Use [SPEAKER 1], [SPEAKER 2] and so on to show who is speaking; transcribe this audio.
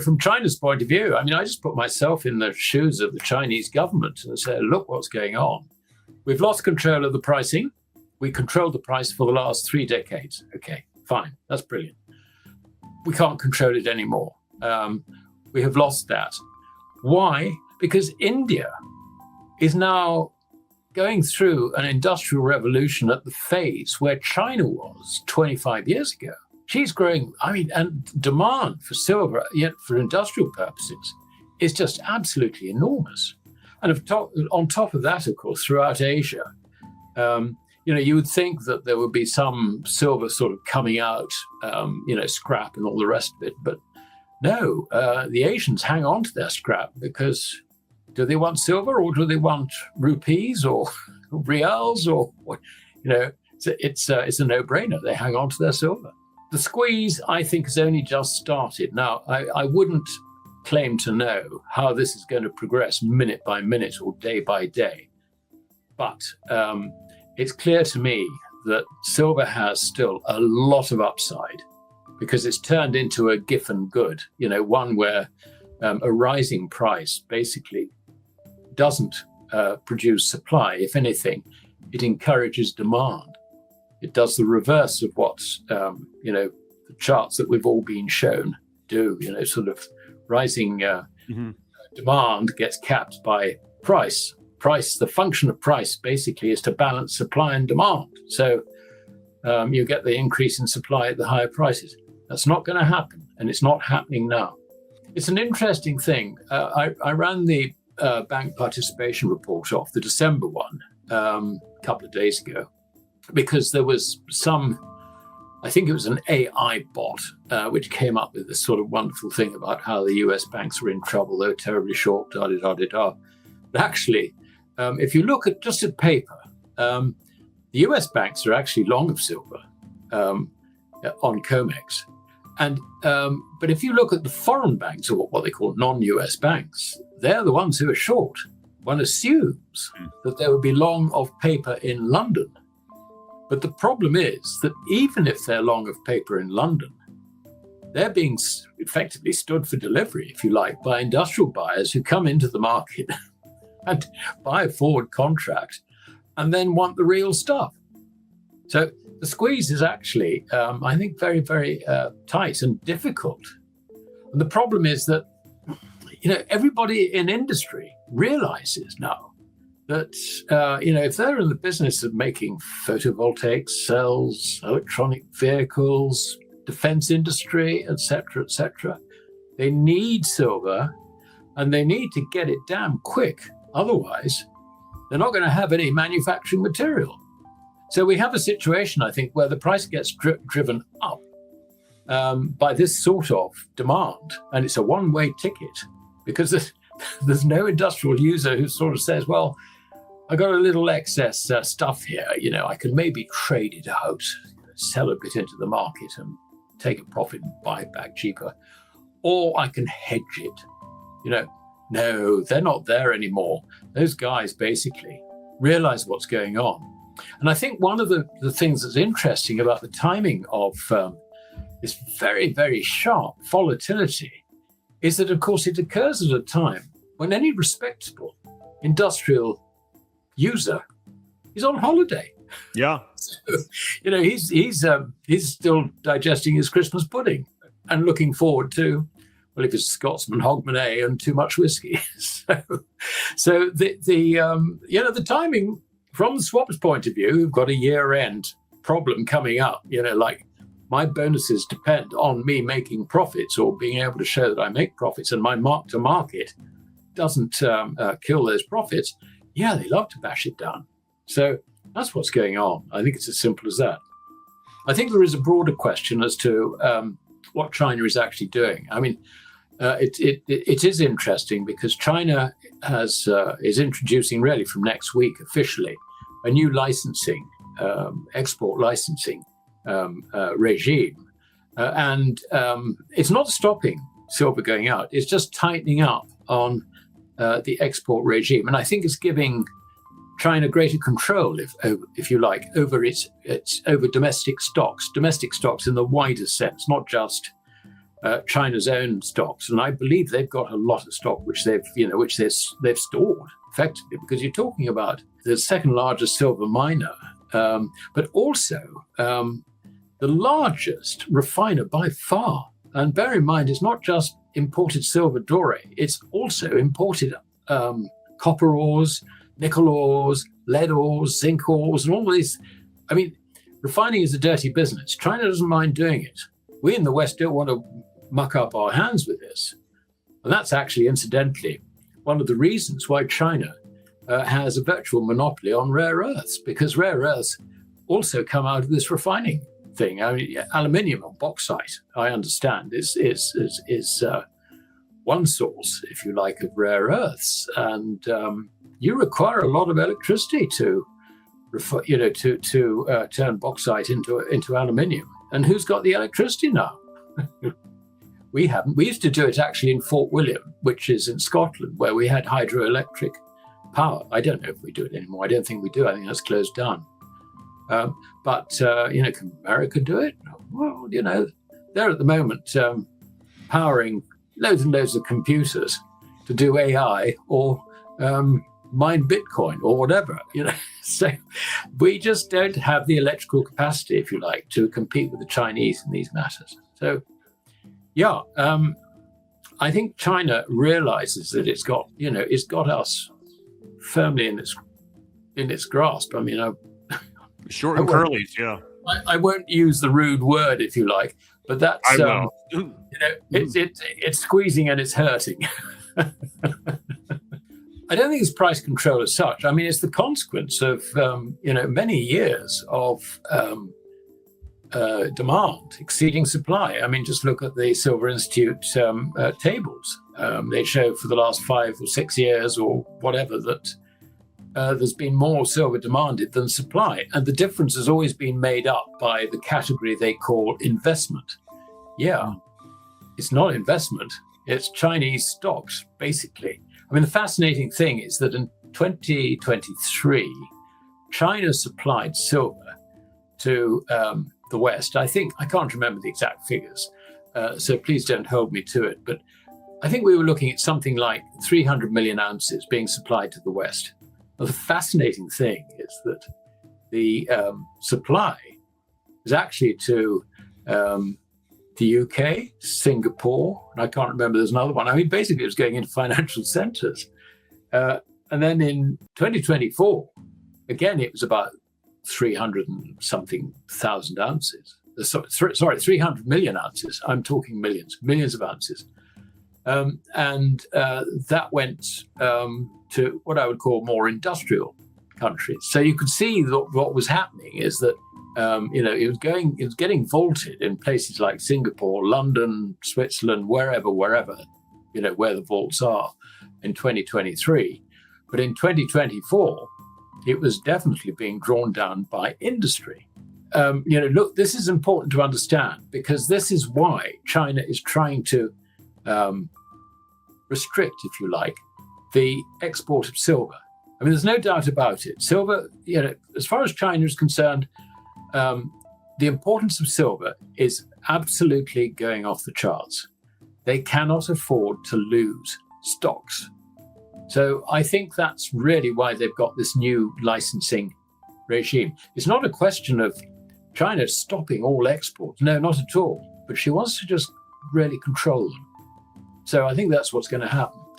[SPEAKER 1] from China's point of view, I mean, I just put myself in the shoes of the Chinese government and say, look what's going on. We've lost control of the pricing. We controlled the price for the last 3 decades. Okay, fine. That's brilliant. We can't control it anymore. We have lost that. Why? Because India is now going through an industrial revolution at the phase where China was 25 years ago. She's growing, and demand for silver, yet for industrial purposes, is just absolutely enormous. And on top of that, of course, throughout Asia, you would think that there would be some silver sort of coming out, scrap and all the rest of it. But no, the Asians hang on to their scrap because do they want silver or do they want rupees or reals or, it's a no-brainer. They hang on to their silver. The squeeze, I think, has only just started. Now, I wouldn't claim to know how this is going to progress minute by minute or day by day. But it's clear to me that silver has still a lot of upside because it's turned into a giffen good, one where a rising price basically doesn't produce supply. If anything, it encourages demand. It does the reverse of what, the charts that we've all been shown do, sort of rising demand gets capped by price. Price, the function of price basically is to balance supply and demand. So you get the increase in supply at the higher prices. That's not going to happen, and it's not happening now. It's an interesting thing. I ran the bank participation report off, the December one, a couple of days ago, because there was I think it was an AI bot, which came up with this sort of wonderful thing about how the US banks were in trouble. They were terribly short, da-da-da-da-da. But actually, if you look at just at paper, the US banks are actually long of silver on COMEX. And but if you look at the foreign banks, or what they call non-US banks, they're the ones who are short. One assumes that they would be long of paper in London. But the problem is that even if they're long of paper in London, they're being effectively stood for delivery, if you like, by industrial buyers who come into the market and buy a forward contract and then want the real stuff. So the squeeze is actually, I think, very, very tight and difficult. And the problem is that, everybody in industry realizes now that, if they're in the business of making photovoltaic cells, electronic vehicles, defense industry, et cetera, they need silver and they need to get it damn quick. Otherwise, they're not going to have any manufacturing material. So we have a situation, I think, where the price gets driven up by this sort of demand. And it's a one-way ticket because there's no industrial user who sort of says, well, I got a little excess stuff here. I can maybe trade it out, sell a bit into the market and take a profit and buy it back cheaper. Or I can hedge it. No, they're not there anymore. Those guys basically realize what's going on. And I think one of the things that's interesting about the timing of this very, very sharp volatility is that, of course, it occurs at a time when any respectable industrial user is on holiday.
[SPEAKER 2] Yeah.
[SPEAKER 1] So, he's still digesting his Christmas pudding and looking forward to, well, if it's Scotsman, Hogmanay and too much whiskey. So the timing from the swaps point of view, we've got a year-end problem coming up. Like my bonuses depend on me making profits or being able to show that I make profits, and my mark to market doesn't kill those profits. Yeah, they love to bash it down. So that's what's going on. I think it's as simple as that. I think there is a broader question as to what China is actually doing. I mean, it is interesting because China is introducing really from next week officially a new licensing, export licensing regime. And it's not stopping silver going out. It's just tightening up on the export regime. And I think it's giving China greater control, if you like, over its over domestic stocks in the wider sense, not just China's own stocks, and I believe they've got a lot of stock which they've stored effectively, because you're talking about the second largest silver miner, but also the largest refiner by far. And bear in mind, it's not just imported silver doré; it's also imported copper ores, nickel ores, lead ores, zinc ores, and all these. I mean, refining is a dirty business. China doesn't mind doing it. We in the West don't want to muck up our hands with this. And that's actually, incidentally, one of the reasons why China has a virtual monopoly on rare earths, because rare earths also come out of this refining thing. I mean, aluminium or bauxite, I understand, is one source, if you like, of rare earths. And you require a lot of electricity to turn bauxite into aluminium. And who's got the electricity now? We haven't. We used to do it actually in Fort William, which is in Scotland, where we had hydroelectric power. I don't know if we do it anymore. I don't think we do. I think that's closed down. But can America do it? Well, they're at the moment powering loads and loads of computers to do AI or mine Bitcoin or whatever. So we just don't have the electrical capacity, if you like, to compete with the Chinese in these matters. So. Yeah, I think China realizes that it's got us firmly in its grasp. I mean,
[SPEAKER 2] short and curlies, yeah.
[SPEAKER 1] I won't use the rude word, if you like, but that's it's squeezing and it's hurting. I don't think it's price control as such. I mean, it's the consequence of many years of demand exceeding supply. I mean, just look at the Silver Institute tables. They show for the last 5 or 6 years or whatever that there's been more silver demanded than supply. And the difference has always been made up by the category they call investment. Yeah, it's not investment. It's Chinese stocks, basically. I mean, the fascinating thing is that in 2023, China supplied silver to the West. I can't remember the exact figures, so please don't hold me to it. But I think we were looking at something like 300 million ounces being supplied to the West. Well, the fascinating thing is that the supply is actually to the UK, Singapore, and I can't remember, there's another one. I mean, basically it was going into financial centers. And then in 2024, again, it was about 300 and something thousand ounces. Sorry, 300 million ounces. I'm talking millions of ounces. And that went to what I would call more industrial countries. So you could see that what was happening is that it was getting vaulted in places like Singapore, London, Switzerland, wherever, where the vaults are in 2023. But in 2024, it was definitely being drawn down by industry. Look, this is important to understand, because this is why China is trying to restrict, if you like, the export of silver. I mean, there's no doubt about it. Silver, as far as China is concerned, the importance of silver is absolutely going off the charts. They cannot afford to lose stocks. So I think that's really why they've got this new licensing regime. It's not a question of China stopping all exports. No, not at all. But she wants to just really control them. So I think that's what's going to happen.